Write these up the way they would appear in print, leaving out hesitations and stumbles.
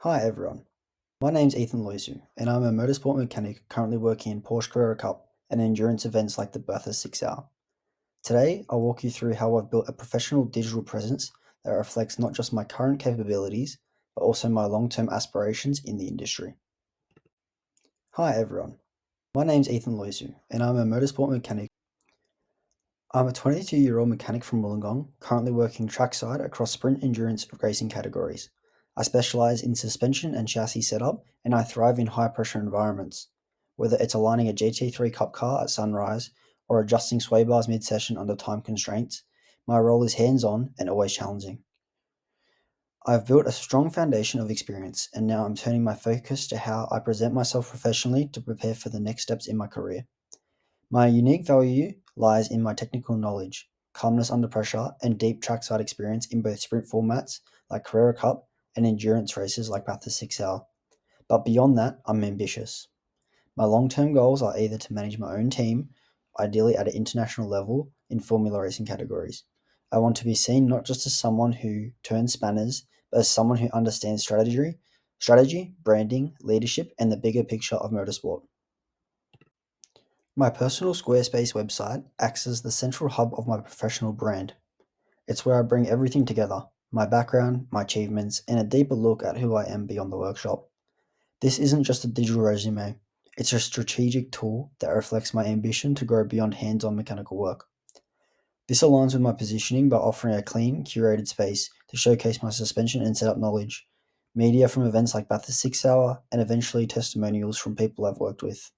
Hi everyone, my name's Ethan Loizou, and I'm a motorsport mechanic currently working in Porsche Carrera Cup and endurance events like the Bathurst 6 Hour. Today, I'll walk you through how I've built a professional digital presence that reflects not just my current capabilities, but also my long term aspirations in the industry. Hi everyone, my name's Ethan Loizou, and I'm a motorsport mechanic. I'm a 22-year-old mechanic from Wollongong, currently working trackside across sprint endurance racing categories. I specialize in suspension and chassis setup, and I thrive in high pressure environments. Whether it's aligning a GT3 Cup car at sunrise or adjusting sway bars mid session under time constraints, my role is hands on and always challenging. I've built a strong foundation of experience, and now I'm turning my focus to how I present myself professionally to prepare for the next steps in my career. My unique value lies in my technical knowledge, calmness under pressure, and deep trackside experience in both sprint formats like Carrera Cup and endurance races like Bathurst 6 Hour. But beyond that, I'm ambitious. My long term goals are either to manage my own team, ideally at an international level in Formula racing categories. I want to be seen not just as someone who turns spanners, but as someone who understands strategy, branding, leadership, and the bigger picture of motorsport. My personal Squarespace website acts as the central hub of my professional brand. It's where I bring everything together: my background, my achievements, and a deeper look at who I am beyond the workshop. This isn't just a digital resume, it's a strategic tool that reflects my ambition to grow beyond hands on mechanical work. This aligns with my positioning by offering a clean, curated space to showcase my suspension and setup knowledge, media from events like Bathurst 6 Hour, and eventually testimonials from people I've worked with.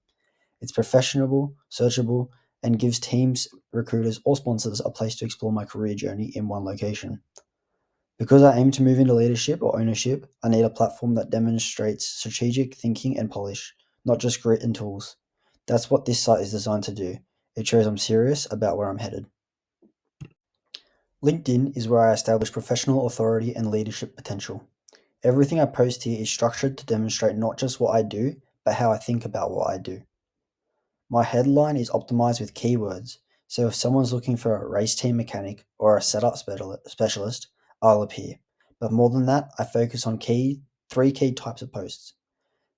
It's professional, searchable, and gives teams, recruiters, or sponsors a place to explore my career journey in one location. Because I aim to move into leadership or ownership, I need a platform that demonstrates strategic thinking and polish, not just grit and tools. That's what this site is designed to do. It shows I'm serious about where I'm headed. LinkedIn is where I establish professional authority and leadership potential. Everything I post here is structured to demonstrate not just what I do, but how I think about what I do. My headline is optimized with keywords, so if someone's looking for a race team mechanic or a setup specialist, I'll appear. But more than that, I focus on three key types of posts: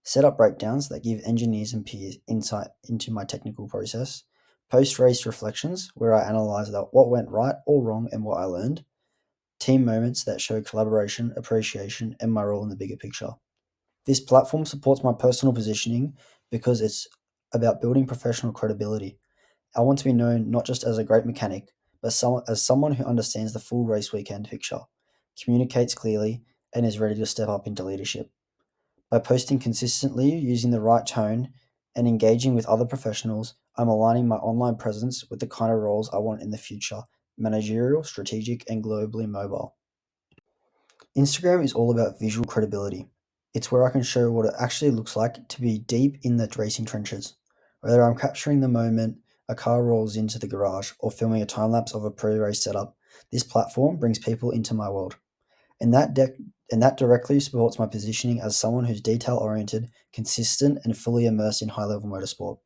setup breakdowns that give engineers and peers insight into my technical process, post race reflections where I analyze what went right or wrong and what I learned, team moments that show collaboration, appreciation, and my role in the bigger picture. This platform supports my personal positioning because it's about building professional credibility. I want to be known not just as a great mechanic, but as someone who understands the full race weekend picture, communicates clearly, and is ready to step up into leadership. By posting consistently, using the right tone, and engaging with other professionals, I'm aligning my online presence with the kind of roles I want in the future: managerial, strategic, and globally mobile. Instagram is all about visual credibility. It's where I can show what it actually looks like to be deep in the racing trenches. Whether I'm capturing the moment a car rolls into the garage or filming a time lapse of a pre-race setup, this platform brings people into my world. And that directly supports my positioning as someone who's detail oriented, consistent, and fully immersed in high level motorsport.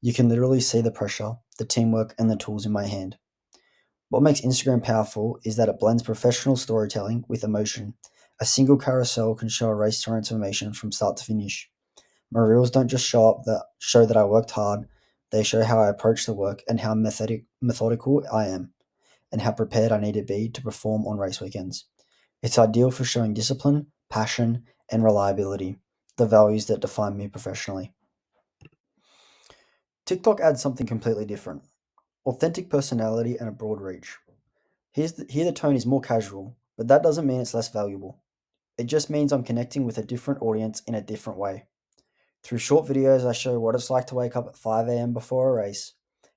You can literally see the pressure, the teamwork, and the tools in my hand. What makes Instagram powerful is that it blends professional storytelling with emotion. A single carousel can show a race transformation from start to finish. My reels don't just show that I worked hard, they show how I approach the work and how methodical I am, and how prepared I need to be to perform on race weekends. It's ideal for showing discipline, passion, and reliability, the values that define me professionally. TikTok adds something completely different: authentic personality and a broad reach. Here the tone is more casual, but that doesn't mean it's less valuable. It just means I'm connecting with a different audience in a different way. Through short videos, I show what it's like to wake up at 5 a.m. before a race,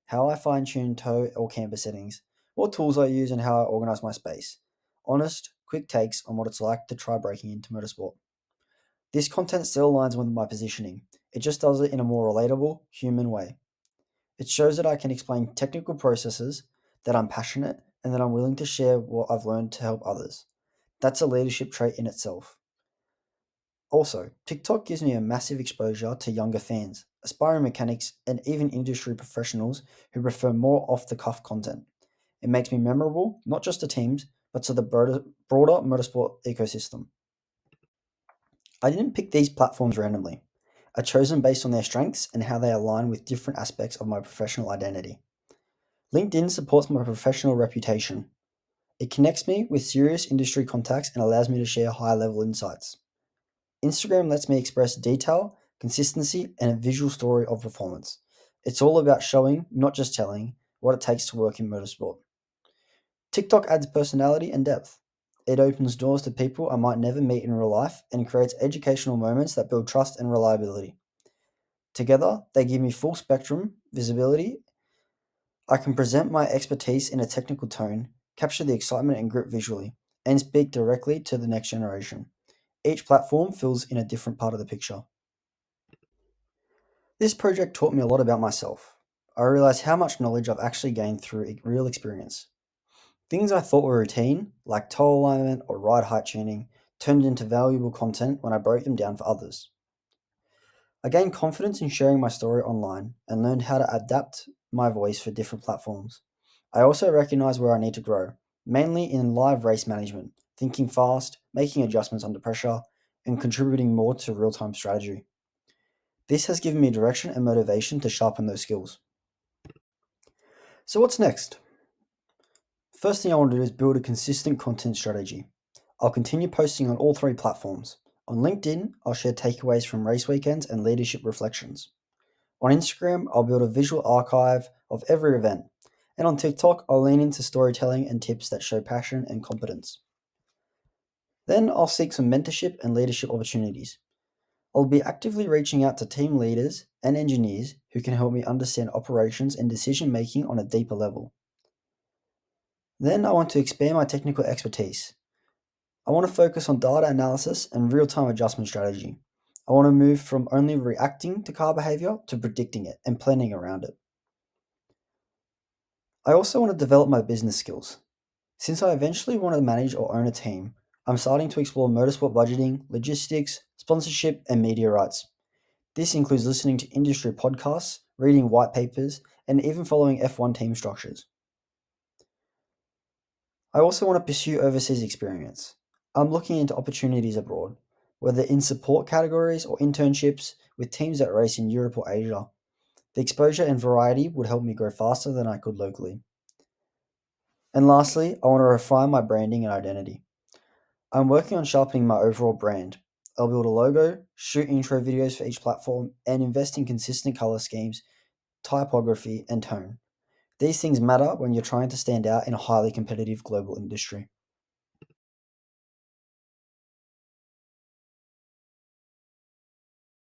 how I fine tune tow or camber settings, what tools I use, and how I organize my space. Honest, quick takes on what it's like to try breaking into motorsport. This content still aligns with my positioning. It just does it in a more relatable, human way. It shows that I can explain technical processes, that I'm passionate, and that I'm willing to share what I've learned to help others. That's a leadership trait in itself. Also, TikTok gives me a massive exposure to younger fans, aspiring mechanics, and even industry professionals who prefer more off the cuff content. It makes me memorable, not just to teams, but to the broader motorsport ecosystem. I didn't pick these platforms randomly. I chose them based on their strengths and how they align with different aspects of my professional identity. LinkedIn supports my professional reputation. It connects me with serious industry contacts and allows me to share high level insights. Instagram lets me express detail, consistency, and a visual story of performance. It's all about showing, not just telling, what it takes to work in motorsport. TikTok adds personality and depth. It opens doors to people I might never meet in real life and creates educational moments that build trust and reliability. Together, they give me full spectrum visibility. I can present my expertise in a technical tone, capture the excitement and grit visually, and speak directly to the next generation. Each platform fills in a different part of the picture. This project taught me a lot about myself. I realized how much knowledge I've actually gained through real experience. Things I thought were routine, like toe alignment or ride height tuning, turned into valuable content when I broke them down for others. I gained confidence in sharing my story online and learned how to adapt my voice for different platforms. I also recognized where I need to grow, mainly in live race management, thinking fast, making adjustments under pressure, and contributing more to real time strategy. This has given me direction and motivation to sharpen those skills. So, what's next? First thing I want to do is build a consistent content strategy. I'll continue posting on all three platforms. On LinkedIn, I'll share takeaways from race weekends and leadership reflections. On Instagram, I'll build a visual archive of every event. And on TikTok, I'll lean into storytelling and tips that show passion and competence. Then I'll seek some mentorship and leadership opportunities. I'll be actively reaching out to team leaders and engineers who can help me understand operations and decision making on a deeper level. Then I want to expand my technical expertise. I want to focus on data analysis and real time adjustment strategy. I want to move from only reacting to car behavior to predicting it and planning around it. I also want to develop my business skills. Since I eventually want to manage or own a team, I'm starting to explore motorsport budgeting, logistics, sponsorship, and media rights. This includes listening to industry podcasts, reading white papers, and even following F1 team structures. I also want to pursue overseas experience. I'm looking into opportunities abroad, whether in support categories or internships with teams that race in Europe or Asia. The exposure and variety would help me grow faster than I could locally. And lastly, I want to refine my branding and identity. I'm working on sharpening my overall brand. I'll build a logo, shoot intro videos for each platform, and invest in consistent color schemes, typography, and tone. These things matter when you're trying to stand out in a highly competitive global industry.